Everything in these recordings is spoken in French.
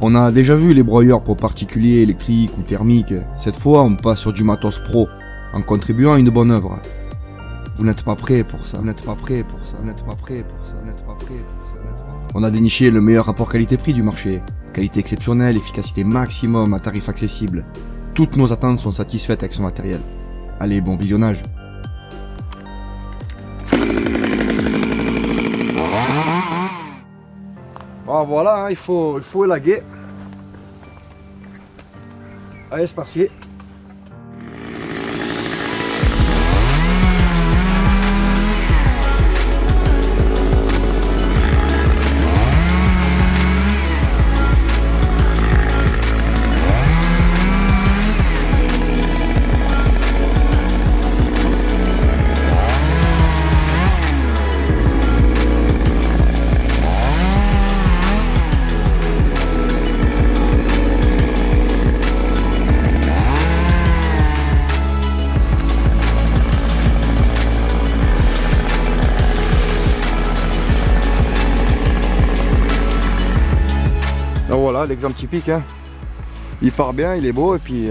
On a déjà vu les broyeurs pour particuliers, électriques ou thermiques. Cette fois, on passe sur du matos pro, en contribuant à une bonne œuvre. Vous n'êtes pas prêts pour ça, vous n'êtes pas prêts pour ça, vous n'êtes pas prêts pour ça, vous n'êtes pas prêts pour ça, vous n'êtes pas prêts. On a déniché le meilleur rapport qualité-prix du marché. Qualité exceptionnelle, efficacité maximum à tarif accessible. Toutes nos attentes sont satisfaites avec ce matériel. Allez, bon visionnage. Ah, voilà, hein, il faut élaguer. Allez, c'est parti. Donc voilà l'exemple typique, hein. Il part bien, il est beau, et puis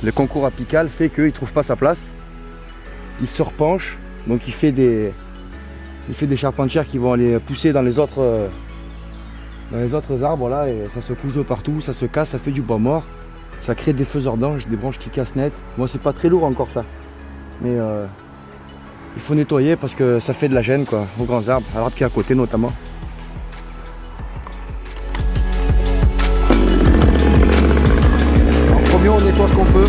le concours apical fait qu'il ne trouve pas sa place. Il se repenche, donc il fait des charpentières qui vont aller pousser dans les autres arbres là, et ça se couche de partout, ça se casse, ça fait du bois mort, ça crée des faiseurs d'anges, des branches qui cassent net. Moi c'est pas très lourd encore ça, mais il faut nettoyer parce que ça fait de la gêne quoi, aux grands arbres, à l'arbre qui est à côté notamment. On nettoie ce qu'on peut.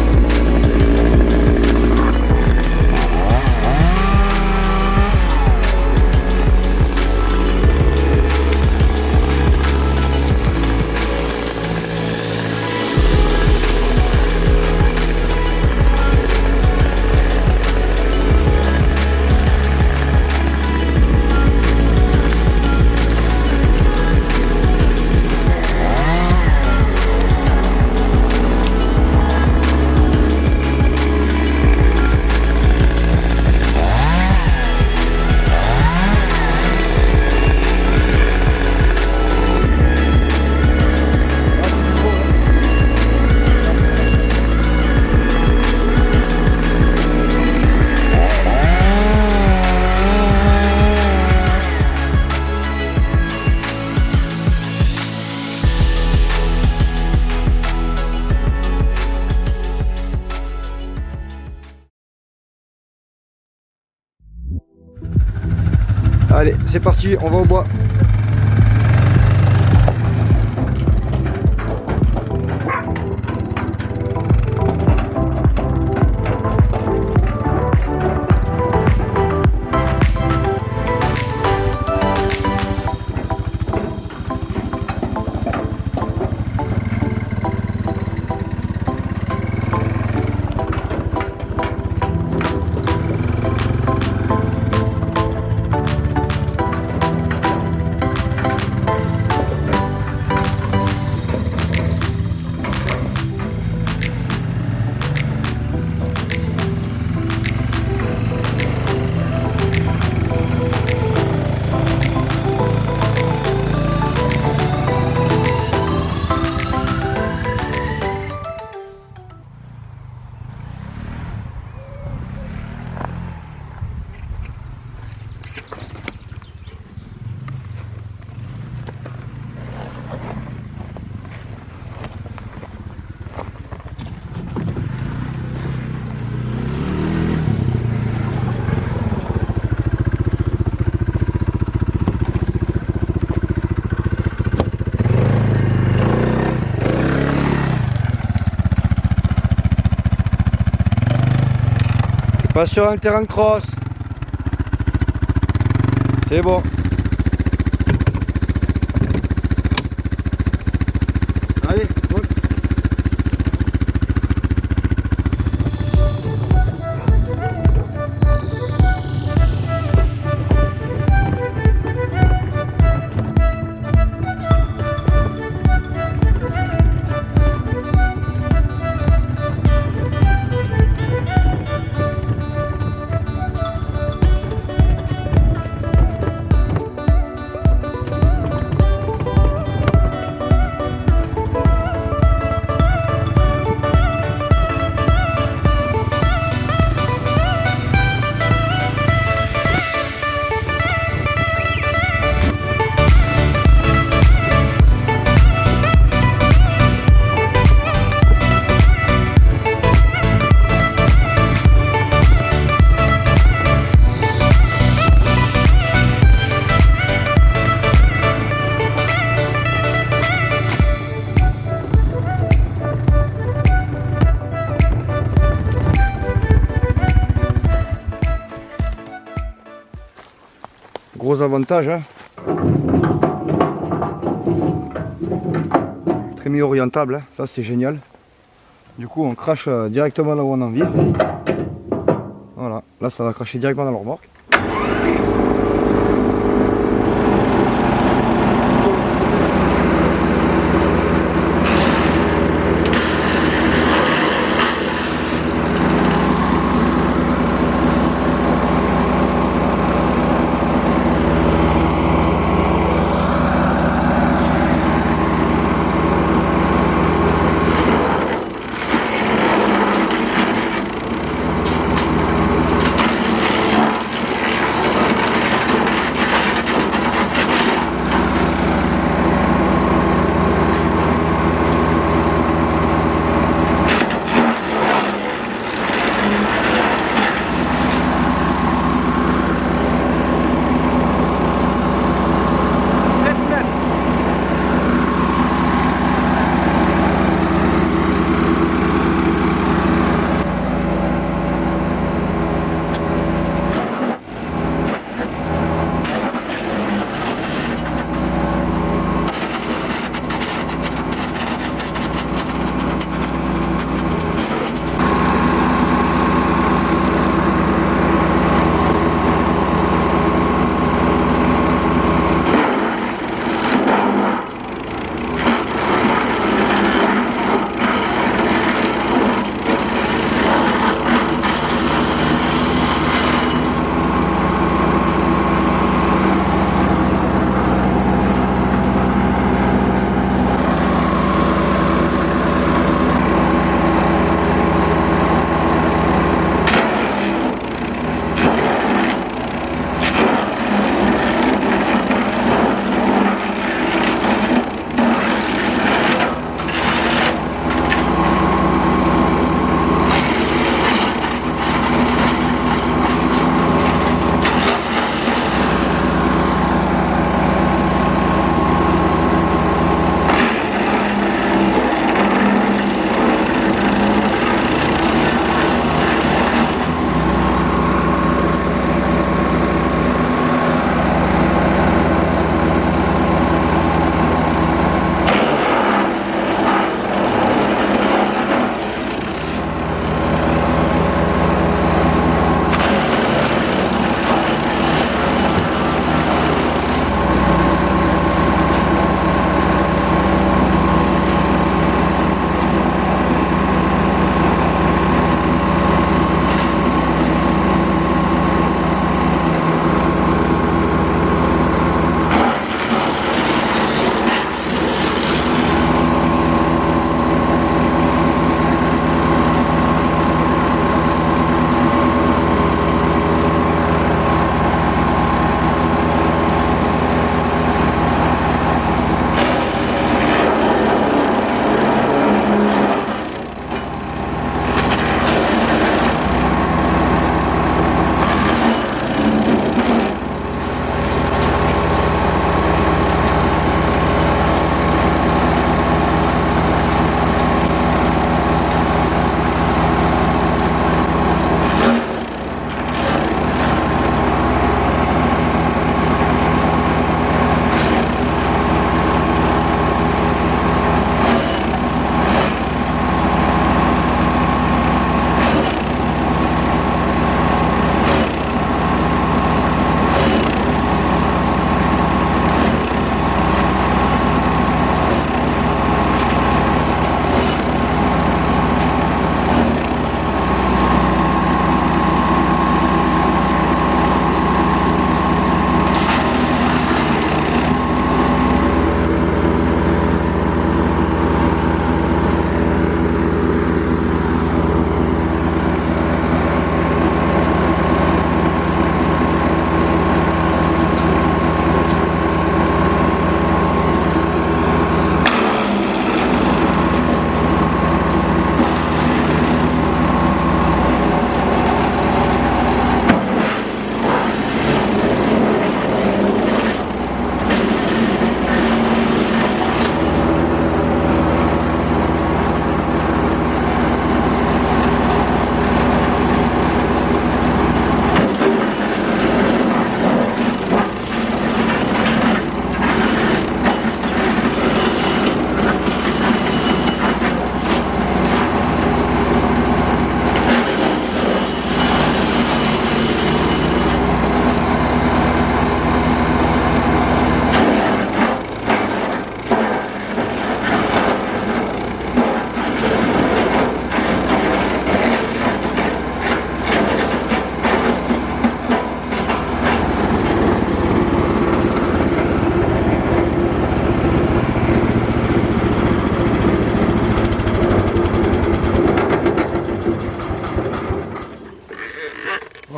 Allez, c'est parti, on va au bois. Pas sur un terrain de cross. C'est bon. Allez, roule. gros avantage. Hein. Très mi-orientable, hein. Ça c'est génial. Du coup on crache directement là où on a envie. Voilà, là ça va cracher directement dans le remorque.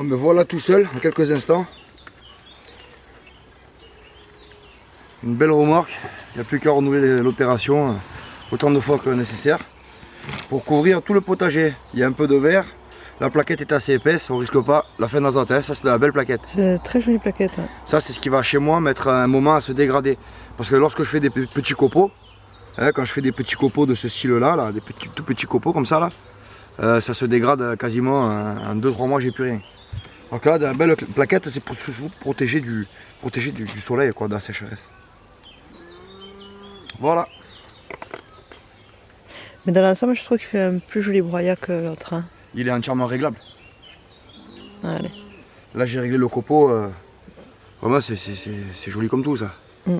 me voilà tout seul en quelques instants. Une belle remorque, il n'y a plus qu'à renouveler l'opération autant de fois que nécessaire pour couvrir tout le potager. Il y a un peu de verre, la plaquette est assez épaisse, on risque pas la fin d'azote, hein. Ça c'est de la belle plaquette. C'est une très jolie plaquette. Ouais. Ça c'est ce qui va chez moi mettre un moment à se dégrader. Parce que lorsque je fais des petits copeaux, hein, quand je fais des petits copeaux de ce style là, des tout petits copeaux comme ça là, ça se dégrade quasiment en 2-3 mois, j'ai plus rien. Donc là, la belle plaquette, c'est pour protéger du soleil, quoi, de la sécheresse. Voilà. Mais dans l'ensemble, je trouve qu'il fait un plus joli broyat que l'autre. Hein. Il est entièrement réglable. Allez. Là, j'ai réglé le copeau. Vraiment, c'est joli comme tout, ça. Mm.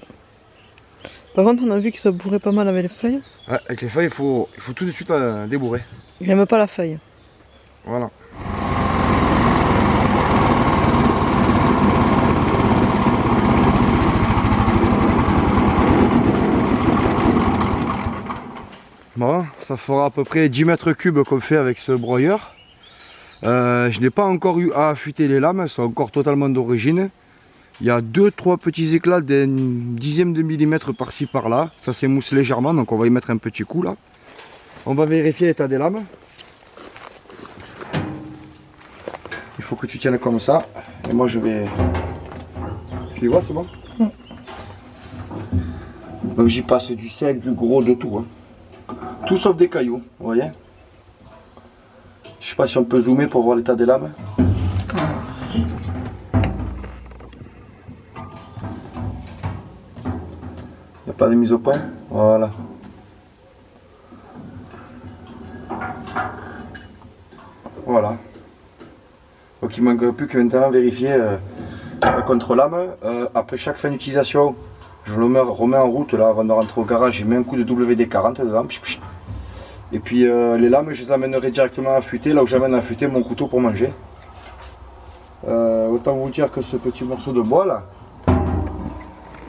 Par contre, on a vu qu'il se bourrait pas mal avec les feuilles. Ouais, avec les feuilles, il faut tout de suite débourrer. Il n'aime pas la feuille. Voilà. Bon, ça fera à peu près 10 mètres cubes qu'on fait avec ce broyeur. Je n'ai pas encore eu à affûter les lames, elles sont encore totalement d'origine. Il y a 2-3 petits éclats d'un dixième de millimètre par-ci par-là. Ça s'émousse légèrement, donc on va y mettre un petit coup là. On va vérifier l'état des lames. Il faut que tu tiennes comme ça. Et moi je vais... Tu les vois, c'est bon? Donc j'y passe du sec, du gros, de tout. Hein. Tout sauf des cailloux, vous voyez? Je sais pas si on peut zoomer pour voir l'état des lames. Il n'y a pas de mise au point? Voilà. Voilà. Donc il ne manque plus que maintenant vérifier la contre-lame. Après chaque fin d'utilisation, je le remets en route là avant de rentrer au garage. J'ai mis un coup de WD-40 dedans. Et puis les lames, je les amènerai directement à affûter, là où j'amène à affûter mon couteau pour manger. Autant vous dire que ce petit morceau de bois là,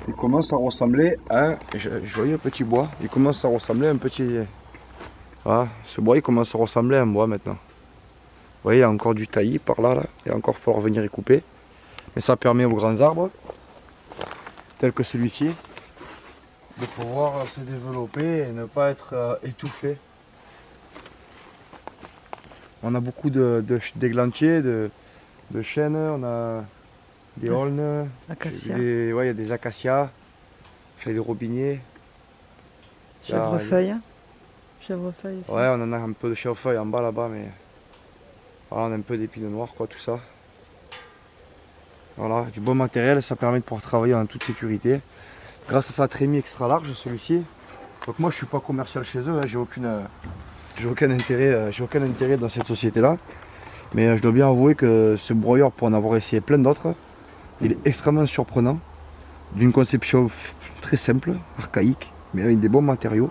il commence à ressembler à un joyeux petit bois. Il commence à ressembler à un petit... Voilà, ce bois il commence à ressembler à un bois maintenant. Vous voyez, il y a encore du taillis par là, il va encore falloir venir y couper. Mais ça permet aux grands arbres, tels que celui-ci, de pouvoir se développer et ne pas être étouffé. On a beaucoup d'églantiers, de chênes, on a des aulnes, il y a des acacias, il y a des robiniers. Chèvrefeuille. Chèvrefeuille ici. Ouais, on en a un peu de chèvrefeuille en bas là-bas, mais voilà, on a un peu d'épines noires, quoi, tout ça. Voilà, du bon matériel, ça permet de pouvoir travailler en toute sécurité. Grâce à sa trémie extra large, celui-ci. Donc moi, je suis pas commercial chez eux, hein, j'ai aucun intérêt dans cette société-là. Mais je dois bien avouer que ce broyeur, pour en avoir essayé plein d'autres, il est extrêmement surprenant. D'une conception très simple, archaïque, mais avec des bons matériaux.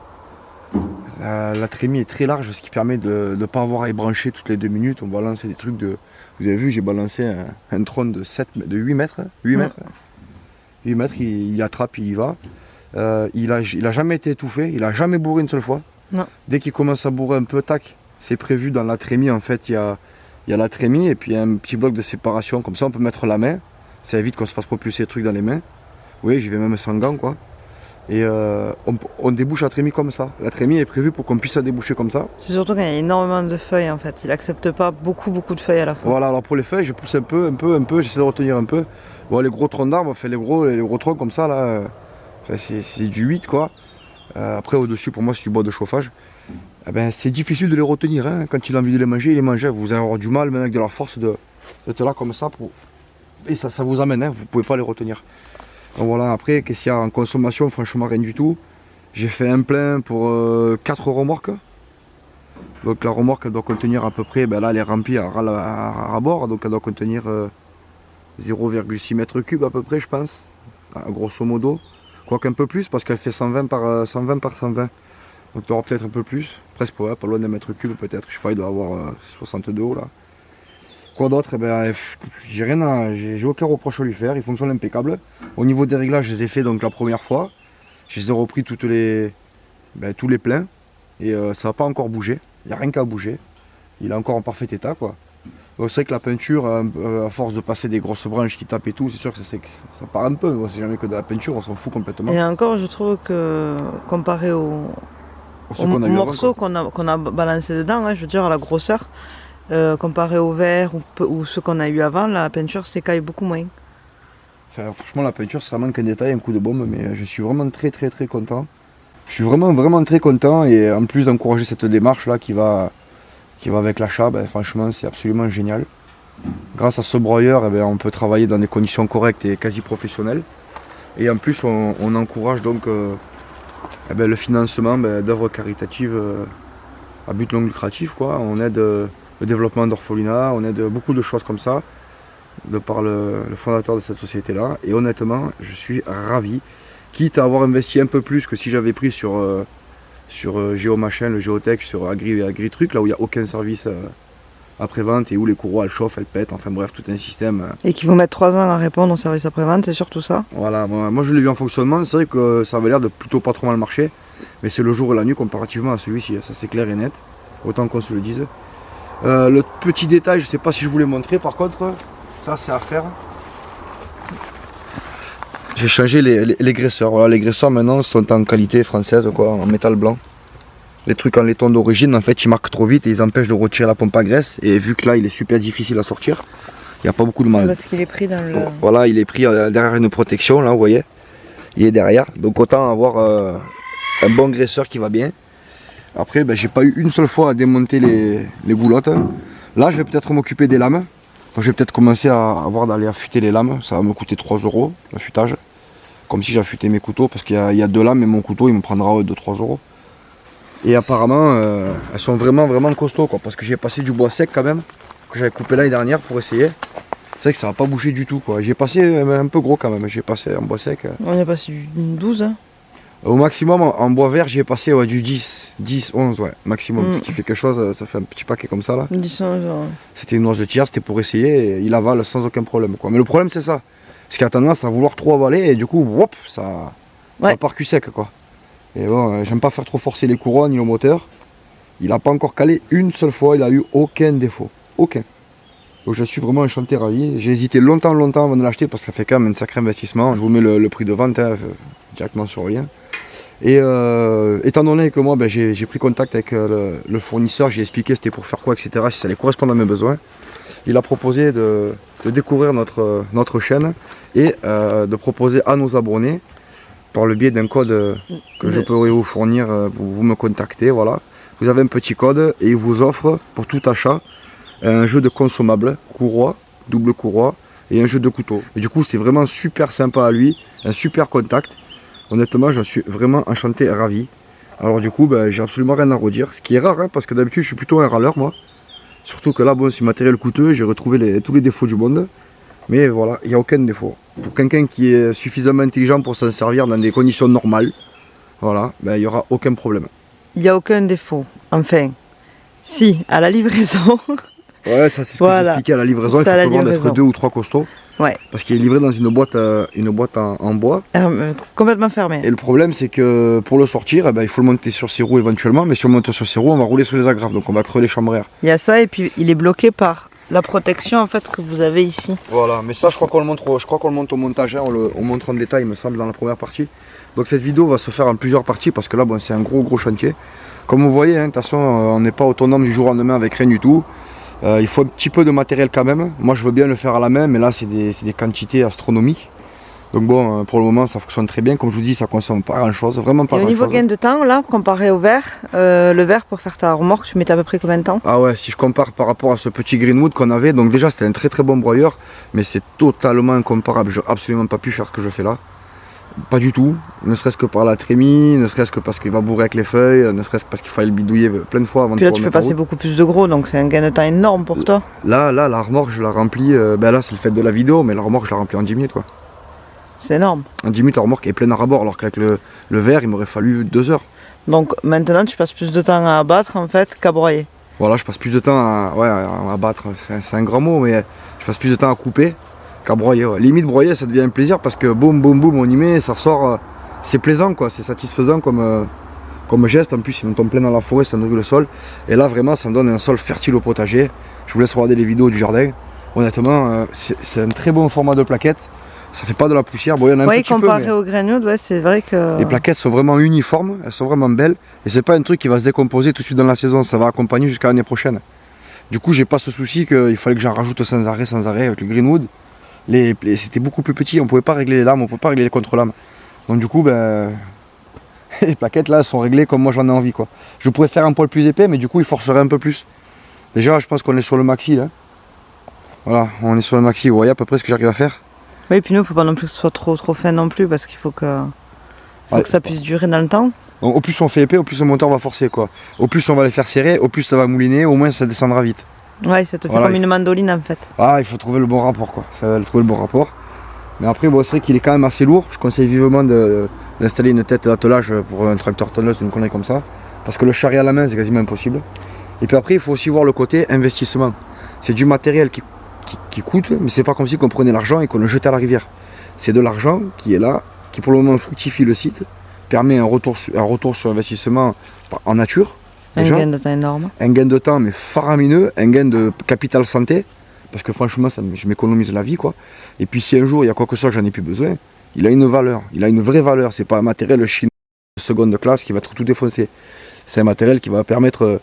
La trémie est très large, ce qui permet de ne pas avoir à ébrancher toutes les 2 minutes. On va lancer des trucs de... Vous avez vu, j'ai balancé un trône de 8 mètres. 8 mètres. 8 mètres, il attrape, il y va. Il a jamais été étouffé, il a jamais bourré une seule fois. Non. Dès qu'il commence à bourrer un peu, tac, c'est prévu dans la trémie. En fait, il y a la trémie et puis il y a un petit bloc de séparation. Comme ça, on peut mettre la main. Ça évite qu'on se fasse propulser les trucs dans les mains. Vous voyez, j'y vais même sans gants, quoi. Et on débouche la trémie comme ça. La trémie est prévue pour qu'on puisse la déboucher comme ça. C'est surtout qu'il y a énormément de feuilles en fait. Il n'accepte pas beaucoup de feuilles à la fois. Voilà, alors pour les feuilles, je pousse un peu, j'essaie de retenir un peu. Bon, les gros troncs d'arbres, les gros troncs comme ça, là, c'est du 8 quoi. Après, au-dessus, pour moi, c'est du bois de chauffage. Eh ben, c'est difficile de les retenir. Hein. Quand il a envie de les manger, il les mange. Vous allez avoir du mal, même avec de la force, d'être là comme ça. Et ça vous amène, hein. Vous ne pouvez pas les retenir. Donc voilà, après, qu'est-ce qu'il y a en consommation? Franchement, rien du tout. J'ai fait un plein pour 4 remorques. Donc la remorque, elle doit contenir à peu près, ben là, elle est remplie à bord. Donc elle doit contenir 0,6 mètres cubes à peu près, je pense. Grosso modo. Quoique un peu plus, parce qu'elle fait 120 par 120. Donc il y aura peut-être un peu plus. Presque, ouais, pas loin d'un mètre cube peut-être. Je sais pas, il doit avoir 62 haut là. Quoi d'autre? Eh ben, j'ai aucun reproche à lui faire, il fonctionne impeccable. Au niveau des réglages, je les ai fait donc la première fois. Je les ai repris tous les pleins. Et ça n'a pas encore bougé. Il n'y a rien qu'à bouger. Il est encore en parfait état, quoi. Donc c'est vrai que la peinture, à force de passer des grosses branches qui tapent et tout, c'est sûr que ça part un peu. Bon, c'est jamais que de la peinture, on s'en fout complètement. Et encore, je trouve que comparé au morceau qu'on a balancé dedans, hein, je veux dire à la grosseur, comparé au verre ou ce qu'on a eu avant, la peinture s'écaille beaucoup moins. Enfin, franchement, la peinture, c'est vraiment qu'un détail, un coup de bombe, mais je suis vraiment très content. Je suis vraiment très content, et en plus d'encourager cette démarche là qui va avec l'achat, ben, franchement c'est absolument génial. Grâce à ce broyeur, eh ben, on peut travailler dans des conditions correctes et quasi professionnelles. Et en plus on encourage donc eh ben, le financement d'œuvres caritatives à but non lucratif, quoi. On aide le développement d'orphelinat, on aide beaucoup de choses comme ça, de par le fondateur de cette société là. Et honnêtement, je suis ravi, quitte à avoir investi un peu plus que si j'avais pris sur Géomachin, le Géotech, sur Agri-Truc, là où il n'y a aucun service après-vente et où les courroies elles chauffent, elles pètent, enfin bref, tout un système. Et qui vont mettre 3 ans à répondre au service après-vente, c'est surtout ça. Voilà, moi je l'ai vu en fonctionnement, c'est vrai que ça avait l'air de plutôt pas trop mal marcher, mais c'est le jour et la nuit comparativement à celui-ci, ça c'est clair et net, autant qu'on se le dise. Le petit détail, je sais pas si je voulais montrer, par contre, ça c'est à faire. J'ai changé les graisseurs. Voilà, les graisseurs maintenant sont en qualité française, quoi, en métal blanc. Les trucs en laiton d'origine, en fait, ils marquent trop vite et ils empêchent de retirer la pompe à graisse. Et vu que là, il est super difficile à sortir, il n'y a pas beaucoup de mal. Parce qu'il est pris dans le... Voilà, il est pris derrière une protection, là, vous voyez. Il est derrière. Donc autant avoir un bon graisseur qui va bien. Après, ben, j'ai pas eu une seule fois à démonter les goulottes. Là, je vais peut-être m'occuper des lames. Donc, je vais peut-être commencer à d'aller affûter les lames. Ça va me coûter 3 € l'affûtage. Comme si j'affûtais mes couteaux, parce qu'il y a 2 lames et mon couteau il me prendra 2-3 €. Et apparemment elles sont vraiment costauds, quoi, parce que j'ai passé du bois sec quand même, que j'avais coupé l'année dernière pour essayer. C'est vrai que ça va pas bouger du tout, quoi. J'ai passé un peu gros quand même, j'ai passé en bois sec. On est passé du 12 hein. Au maximum en bois vert j'ai passé du 10, 11 ouais, maximum. Ce qui fait quelque chose, ça fait un petit paquet comme ça là. 10, 11, ouais. C'était une noix de tiers, c'était pour essayer et il avale sans aucun problème, quoi. Mais le problème c'est ça. Parce qu'il a tendance à vouloir trop avaler et du coup, hop, ça part cul sec, quoi. Et bon, j'aime pas faire trop forcer les couronnes ni le moteur. Il n'a pas encore calé une seule fois, il a eu aucun défaut. Aucun. Donc je suis vraiment enchanté, ravi. J'ai hésité longtemps avant de l'acheter parce que ça fait quand même un sacré investissement. Je vous mets le prix de vente directement sur le lien. Et étant donné que moi j'ai pris contact avec le fournisseur, j'ai expliqué c'était pour faire quoi, etc., si ça allait correspondre à mes besoins. Il a proposé de découvrir notre chaîne et de proposer à nos abonnés, par le biais d'un code que je pourrais vous fournir, vous me contactez, voilà. Vous avez un petit code et il vous offre pour tout achat un jeu de consommables, courroie, double courroie et un jeu de couteau. Et du coup c'est vraiment super sympa à lui, un super contact. Honnêtement j'en suis vraiment enchanté et ravi. Alors du coup j'ai absolument rien à redire, ce qui est rare hein, parce que d'habitude je suis plutôt un râleur moi. Surtout que là, bon, c'est matériel coûteux, j'ai retrouvé tous les défauts du monde. Mais voilà, il n'y a aucun défaut. Pour quelqu'un qui est suffisamment intelligent pour s'en servir dans des conditions normales, voilà, il n'y aura aucun problème. Il n'y a aucun défaut. Enfin, si, à la livraison. Ouais, ça c'est ce que j'expliquais à la livraison. Il faut vraiment d'être 2 ou 3 costauds. Ouais. Parce qu'il est livré dans une boîte en bois. Complètement fermée. Et le problème c'est que pour le sortir, il faut le monter sur ses roues éventuellement. Mais si on le monte sur ses roues, on va rouler sur les agrafes. Donc on va creuser les chambres à air. Il y a ça et puis il est bloqué par la protection en fait que vous avez ici. Voilà, mais ça je crois qu'on le monte au montage. Hein, on montre en détail il me semble dans la première partie. Donc cette vidéo va se faire en plusieurs parties parce que là bon, c'est un gros chantier. Comme vous voyez, hein, de toute façon on n'est pas autonome du jour au lendemain avec rien du tout. Il faut un petit peu de matériel quand même. Moi je veux bien le faire à la main, mais là c'est des quantités astronomiques. Donc bon, pour le moment ça fonctionne très bien. Comme je vous dis, ça consomme pas grand chose, vraiment pas grand chose. Et au niveau gain de temps, là, comparé au verre, le verre pour faire ta remorque, tu mettais à peu près combien de temps? Ah ouais, si je compare par rapport à ce petit Greenwood qu'on avait, donc déjà c'était un très bon broyeur, mais c'est totalement incomparable. J'ai absolument pas pu faire ce que je fais là. Pas du tout, ne serait-ce que par la trémie, ne serait-ce que parce qu'il va bourrer avec les feuilles, ne serait-ce que parce qu'il fallait le bidouiller plein de fois avant de pouvoir. Puis là tu peux passer beaucoup plus de gros, donc c'est un gain de temps énorme pour toi. Là la remorque je la remplis, là c'est le fait de la vidéo, mais la remorque je la remplis en 10 minutes quoi. C'est énorme. En 10 minutes la remorque est pleine à rabord, alors qu'avec le verre il m'aurait fallu 2 heures. Donc maintenant tu passes plus de temps à abattre en fait qu'à broyer. Voilà, je passe plus de temps à abattre, c'est un grand mot, mais je passe plus de temps à couper qu'à broyer. Ouais. Limite broyer ça devient un plaisir parce que boum on y met, ça ressort, c'est plaisant quoi, c'est satisfaisant comme geste. En plus ils tombe plein dans la forêt, ça nourrit le sol. Et là vraiment ça me donne un sol fertile au potager. Je vous laisse regarder les vidéos du jardin. Honnêtement, c'est un très bon format de plaquettes. Ça fait pas de la poussière. Bon, il y en a un petit peu. Comparé au Grainwood, ouais, c'est vrai que... Les plaquettes sont vraiment uniformes, elles sont vraiment belles. Et c'est pas un truc qui va se décomposer tout de suite dans la saison, ça va accompagner jusqu'à l'année prochaine. Du coup, j'ai pas ce souci qu'il fallait que j'en rajoute sans arrêt avec le Greenwood. C'était beaucoup plus petit, on pouvait pas régler les lames, on pouvait pas régler les contre-lames. Donc du coup, ben, les plaquettes là sont réglées comme moi j'en ai envie, quoi. Je pourrais faire un poil plus épais, mais du coup il forcerait un peu plus. Déjà, je pense qu'on est sur le maxi là. Voilà, on est sur le maxi, vous voyez à peu près ce que j'arrive à faire. Oui, et puis nous, il faut pas non plus que ce soit trop fin non plus, parce qu'il faut que ça puisse durer dans le temps. Donc, au plus on fait épais, au plus le moteur va forcer, quoi. Au plus on va les faire serrer, au plus ça va mouliner, au moins ça descendra vite. Ouais, ça te fait comme une mandoline en fait. Ah, il faut trouver le bon rapport, quoi. Ça va trouver le bon rapport. Mais après, bon, c'est vrai qu'il est quand même assez lourd. Je conseille vivement d'installer une tête d'attelage pour un tracteur tonneuse, une connerie comme ça. Parce que le charrier à la main, c'est quasiment impossible. Et puis après, il faut aussi voir le côté investissement. C'est du matériel qui coûte, mais c'est pas comme si on prenait l'argent et qu'on le jetait à la rivière. C'est de l'argent qui est là, qui pour le moment fructifie le site, permet un retour sur investissement en nature. Déjà. Un gain de temps énorme. Un gain de temps mais faramineux, un gain de capital santé, parce que franchement je m'économise la vie, quoi. Et puis si un jour il y a quoi que ce soit que j'en ai plus besoin, il a une valeur, il a une vraie valeur, c'est pas un matériel chinois de seconde classe qui va tout défoncer. C'est un matériel qui va permettre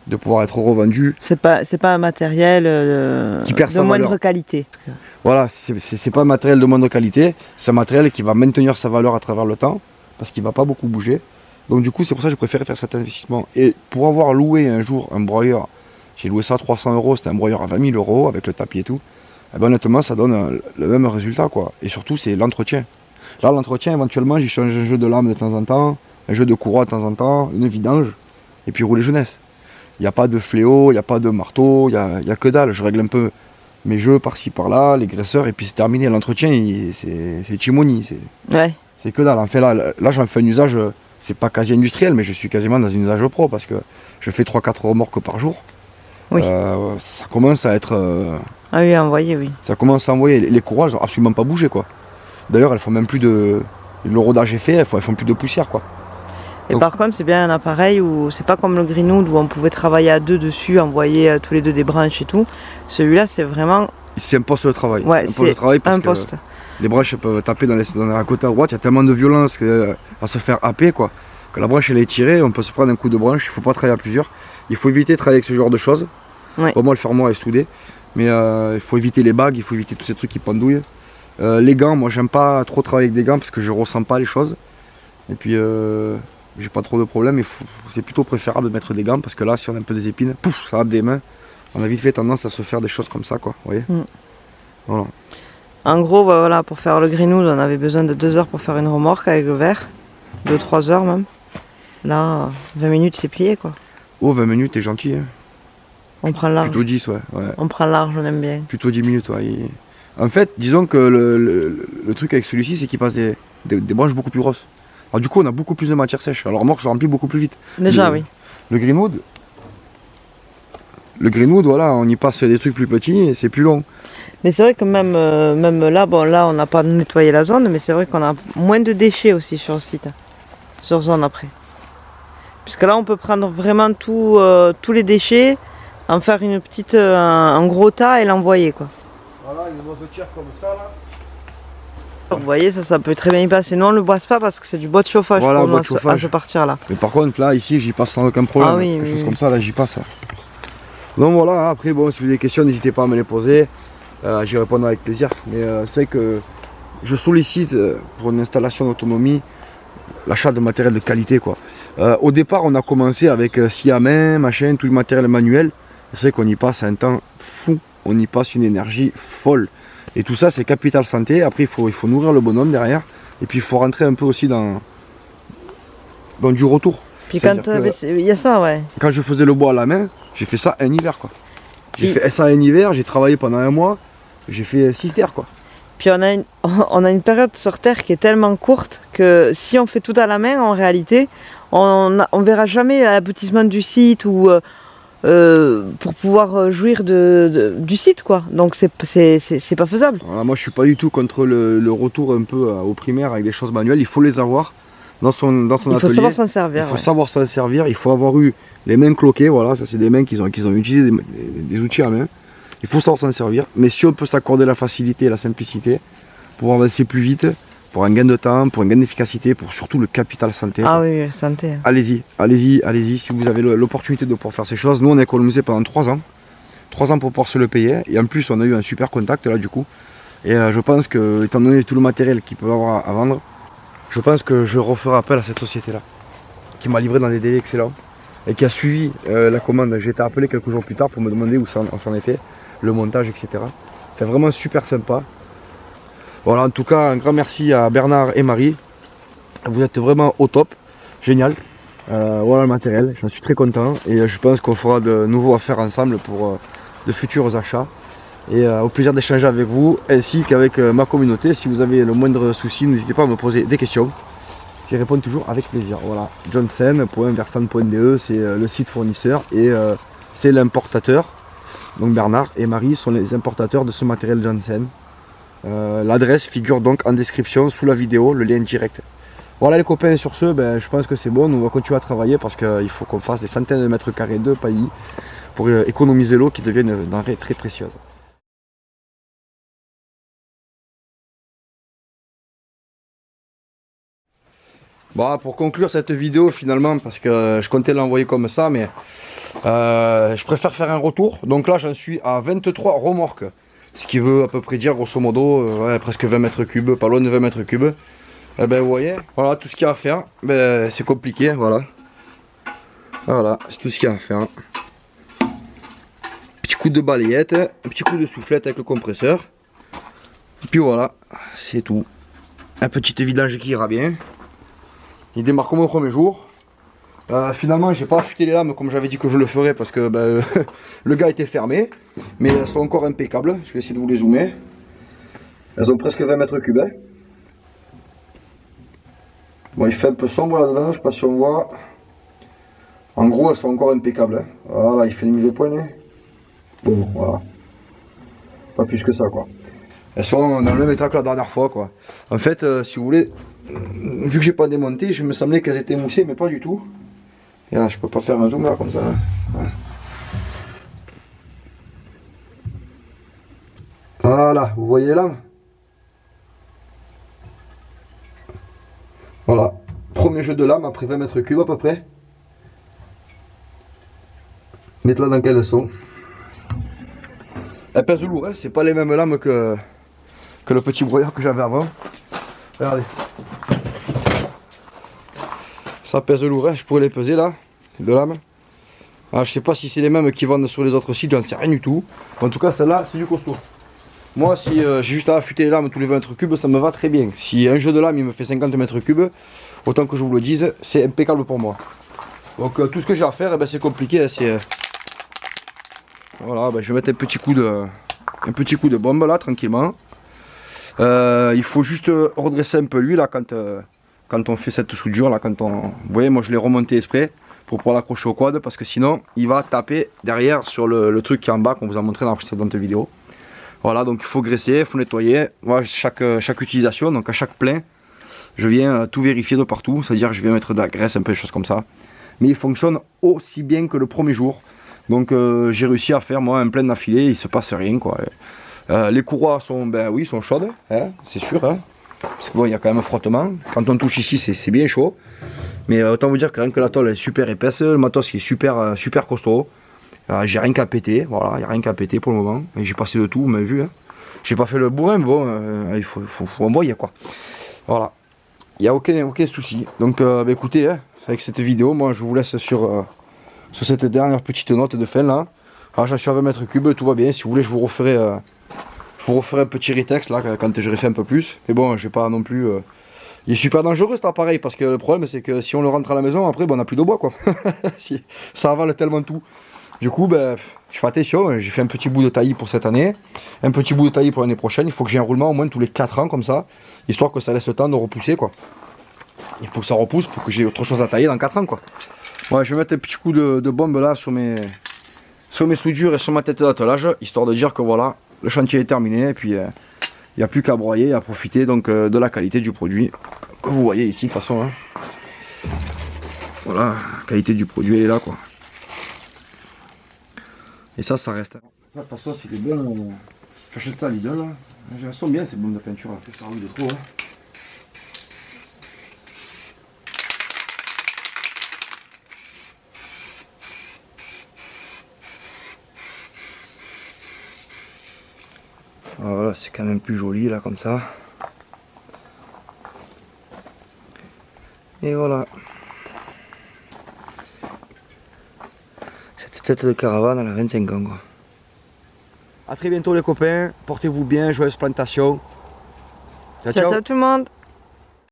de pouvoir être revendu. C'est pas un matériel de moindre qualité. Voilà, c'est pas un matériel de moindre qualité, c'est un matériel qui va maintenir sa valeur à travers le temps, parce qu'il va pas beaucoup bouger. Donc du coup c'est pour ça que je préfère faire cet investissement. Et pour avoir loué un jour un broyeur, j'ai loué ça à 300 €, c'était un broyeur à 20 000 € avec le tapis et tout, et ben honnêtement ça donne le même résultat, quoi. Et surtout c'est l'entretien. Là l'entretien, éventuellement j'y change un jeu de lame de temps en temps, un jeu de courroie de temps en temps, une vidange, et puis rouler jeunesse. Il n'y a pas de fléau, il n'y a pas de marteau, il n'y a que dalle. Je règle un peu mes jeux par-ci par-là, les graisseurs, et puis c'est terminé. L'entretien c'est chimoni, c'est que dalle. En fait là j'en fais un usage, c'est pas quasi industriel, mais je suis quasiment dans un usage pro parce que je fais 3-4 remorques par jour. Oui. Ça commence à être... Ah oui, envoyé, oui. Ça commence à envoyer. Les courroies, elles n'ont absolument pas bougé, quoi. D'ailleurs, elles font même plus de... Le rodage est fait, elles font plus de poussière, quoi. Et donc, par contre, c'est bien un appareil où c'est pas comme le Greenwood où on pouvait travailler à deux dessus, envoyer tous les deux des branches et tout. Celui-là, c'est vraiment... C'est un poste de travail. Ouais, c'est un poste. Les branches peuvent taper dans la côte à droite, il y a tellement de violence à se faire happer, quoi. Que la branche elle est tirée, on peut se prendre un coup de branche, il ne faut pas travailler à plusieurs. Il faut éviter de travailler avec ce genre de choses. Ouais. Pour moi, le fermoir est soudé. Mais il faut éviter les bagues, il faut éviter tous ces trucs qui pendouillent. Les gants, moi j'aime pas trop travailler avec des gants parce que je ressens pas les choses. Et puis j'ai pas trop de problèmes, c'est plutôt préférable de mettre des gants parce que là si on a un peu des épines, pouf, ça rappe des mains. On a vite fait tendance à se faire des choses comme ça, quoi, vous voyez. Voilà. En gros, bah, voilà, pour faire le Greenwood, on avait besoin de 2 heures pour faire une remorque avec le verre. 2-3 heures même. Là, 20 minutes c'est plié, quoi. Oh, 20 minutes, t'es gentil, hein. On prend large. Plutôt 10, ouais. On prend large, on aime bien. Plutôt 10 minutes, ouais. En fait, disons que le truc avec celui-ci, c'est qu'il passe des branches beaucoup plus grosses. Alors du coup, on a beaucoup plus de matière sèche. Alors la remorque se remplit beaucoup plus vite. Déjà, oui. Le Greenwood, voilà, on y passe des trucs plus petits et c'est plus long. Mais c'est vrai que même là, bon là on n'a pas nettoyé la zone, mais c'est vrai qu'on a moins de déchets aussi sur le site, sur zone après. Puisque là on peut prendre vraiment tous les déchets, en faire un gros tas et l'envoyer, quoi. Voilà, une mototière comme ça là. Vous voyez, ça peut très bien y passer. Nous on le boisse pas parce que c'est du bois de chauffage, voilà, pour bois de chauffage. À ce partir là. Mais par contre là, ici j'y passe sans aucun problème. Ah oui, quelque chose comme ça, là j'y passe. Donc voilà, après bon, si vous avez des questions, n'hésitez pas à me les poser. J'y répondrai avec plaisir. Mais c'est vrai que je sollicite pour une installation d'autonomie l'achat de matériel de qualité, quoi. Au départ, on a commencé avec scie à main, machin, tout le matériel manuel. C'est vrai qu'on y passe un temps fou, on y passe une énergie folle. Et tout ça, c'est capital santé. Après, il faut nourrir le bonhomme derrière. Et puis, il faut rentrer un peu aussi dans du retour. Puis quand il y a ça, ouais. Quand je faisais le bois à la main, j'ai fait ça un hiver, quoi. J'ai fait ça un hiver, j'ai travaillé pendant un mois, j'ai fait 6 terres, quoi. Puis on a une période sur Terre qui est tellement courte que si on fait tout à la main, en réalité, on verra jamais l'aboutissement du site ou pour pouvoir jouir du site, quoi. Donc c'est pas faisable. Voilà, moi je suis pas du tout contre le retour un peu au primaire avec des choses manuelles, il faut les avoir dans son atelier. Il faut savoir s'en servir. Il faut savoir s'en servir, il faut avoir eu Les mains cloquées, voilà, ça c'est des mains qui ont utilisé des outils à main. Il faut savoir s'en servir. Mais si on peut s'accorder la facilité et la simplicité pour avancer plus vite, pour un gain de temps, pour un gain d'efficacité, pour surtout le capital santé. Ah oui, santé. Allez-y, allez-y, allez-y. Si vous avez l'opportunité de pouvoir faire ces choses, nous on a économisé pendant 3 ans. 3 ans pour pouvoir se le payer. Et en plus on a eu un super contact là du coup. Et je pense que, étant donné tout le matériel qu'ils peuvent avoir à vendre, je pense que je referai appel à cette société là, qui m'a livré dans des délais excellents et qui a suivi la commande. J'ai été appelé quelques jours plus tard pour me demander où ça en était, le montage, etc. C'est vraiment super sympa. Voilà, en tout cas, un grand merci à Bernard et Marie. Vous êtes vraiment au top, génial. Voilà le matériel, j'en suis très content et je pense qu'on fera de nouveaux affaires ensemble pour de futurs achats. Et au plaisir d'échanger avec vous ainsi qu'avec ma communauté. Si vous avez le moindre souci, n'hésitez pas à me poser des questions. J'y réponds toujours avec plaisir. Voilà, johnsen.verstan.de, c'est le site fournisseur et c'est l'importateur. Donc Bernard et Marie sont les importateurs de ce matériel Johnsen. L'adresse figure donc en description sous la vidéo, le lien direct. Voilà les copains, sur ce, je pense que c'est bon. On va continuer à travailler parce qu'il faut qu'on fasse des centaines de mètres carrés de paillis pour économiser l'eau qui devient une denrée très précieuse. Bon, pour conclure cette vidéo finalement, parce que je comptais l'envoyer comme ça, mais je préfère faire un retour. Donc là j'en suis à 23 remorques, ce qui veut à peu près dire grosso modo presque 20 mètres cubes, pas loin de 20 mètres cubes. Et vous voyez, voilà tout ce qu'il y a à faire. C'est compliqué, voilà. Voilà, c'est tout ce qu'il y a à faire. Petit coup de balayette, un petit coup de soufflette avec le compresseur. Et puis voilà, c'est tout. Un petit vidange qui ira bien. Il démarre comme au premier jour. Finalement, j'ai pas affûté les lames comme j'avais dit que je le ferais parce que le gars était fermé. Mais elles sont encore impeccables. Je vais essayer de vous les zoomer. Elles ont presque 20 mètres cubes. Bon, il fait un peu sombre là-dedans, je sais pas si on voit. En gros, elles sont encore impeccables. Voilà, il fait une mise au point. Bon, voilà. Pas plus que ça, quoi. Elles sont dans le même état que la dernière fois, quoi. En fait, si vous voulez, vu que j'ai pas démonté, je me semblait qu'elles étaient moussées, mais pas du tout. Et là, je peux pas faire un zoom là comme ça. Voilà, voilà, vous voyez là. Voilà, premier jeu de lame après 20 mètres cubes à peu près. Mettez-la dans quelles elles sont. Elles pèsent lourd, hein. C'est pas les mêmes lames que le petit broyeur que j'avais avant. Regardez. Ça pèse lourd, hein. Je pourrais les peser là, de lames. Alors, je sais pas si c'est les mêmes qui vendent sur les autres sites, j'en sais rien du tout. En tout cas, celle-là, c'est du costaud. Moi, si j'ai juste à affûter les lames tous les 20 mètres cubes, ça me va très bien. Si un jeu de lames il me fait 50 mètres cubes, autant que je vous le dise, c'est impeccable pour moi. Donc tout ce que j'ai à faire, c'est compliqué. Voilà, je vais mettre un petit coup de bombe là, tranquillement. Il faut juste redresser un peu l'huile là quand on fait cette soudure là, vous voyez, moi je l'ai remonté exprès pour pouvoir l'accrocher au quad parce que sinon il va taper derrière sur le truc qui est en bas qu'on vous a montré dans la précédente vidéo. Voilà, donc il faut graisser, il faut nettoyer. Voilà, chaque utilisation, donc à chaque plein, je viens tout vérifier de partout, c'est-à-dire je viens mettre de la graisse, un peu des choses comme ça. Mais il fonctionne aussi bien que le premier jour. Donc j'ai réussi à faire moi un plein d'affilée, il se passe rien quoi. Les courroies sont, oui, sont chaudes, hein, c'est sûr, hein, parce que bon, il y a quand même un frottement. Quand on touche ici, c'est bien chaud. Mais autant vous dire que rien que la tôle est super épaisse, le matos qui est super costaud. J'ai rien qu'à péter, voilà, il n'y a rien qu'à péter pour le moment. J'ai passé de tout, vous m'avez vu. Hein. J'ai pas fait le bourrin, mais bon, il faut envoyer quoi. Voilà, il n'y a aucun souci. Donc écoutez, hein, avec cette vidéo, moi je vous laisse sur cette dernière petite note de fin là. Alors j'en suis à 20 mètres cubes, tout va bien. Si vous voulez, je vous referai un petit retexte là quand j'aurai fait un peu plus. Mais bon, je vais pas non plus. Il est super dangereux cet appareil parce que le problème c'est que si on le rentre à la maison, après on n'a plus de bois quoi. Ça avale tellement tout. Du coup, je fais attention, j'ai fait un petit bout de taillis pour cette année, un petit bout de taillis pour l'année prochaine. Il faut que j'ai un roulement au moins tous les 4 ans comme ça, histoire que ça laisse le temps de repousser quoi. Il faut que ça repousse pour que j'ai autre chose à tailler dans 4 ans quoi. Ouais, je vais mettre un petit coup de bombe là sur mes soudures et sur ma tête d'attelage, histoire de dire que voilà, le chantier est terminé et puis il n'y a plus qu'à broyer et à profiter donc de la qualité du produit que vous voyez ici de toute façon. Hein. Voilà, la qualité du produit elle est là quoi. Et ça reste. De toute façon, c'est des bons. J'achète ça à Lidl. Elles sont bien ces bombes de peinture. Ça roule de trop. Hein. Voilà, c'est quand même plus joli là comme ça. Et voilà. Cette tête de caravane, elle a 25 ans quoi. A très bientôt les copains, portez-vous bien, joyeuse plantation. Ciao, ciao. Ciao, ciao tout le monde.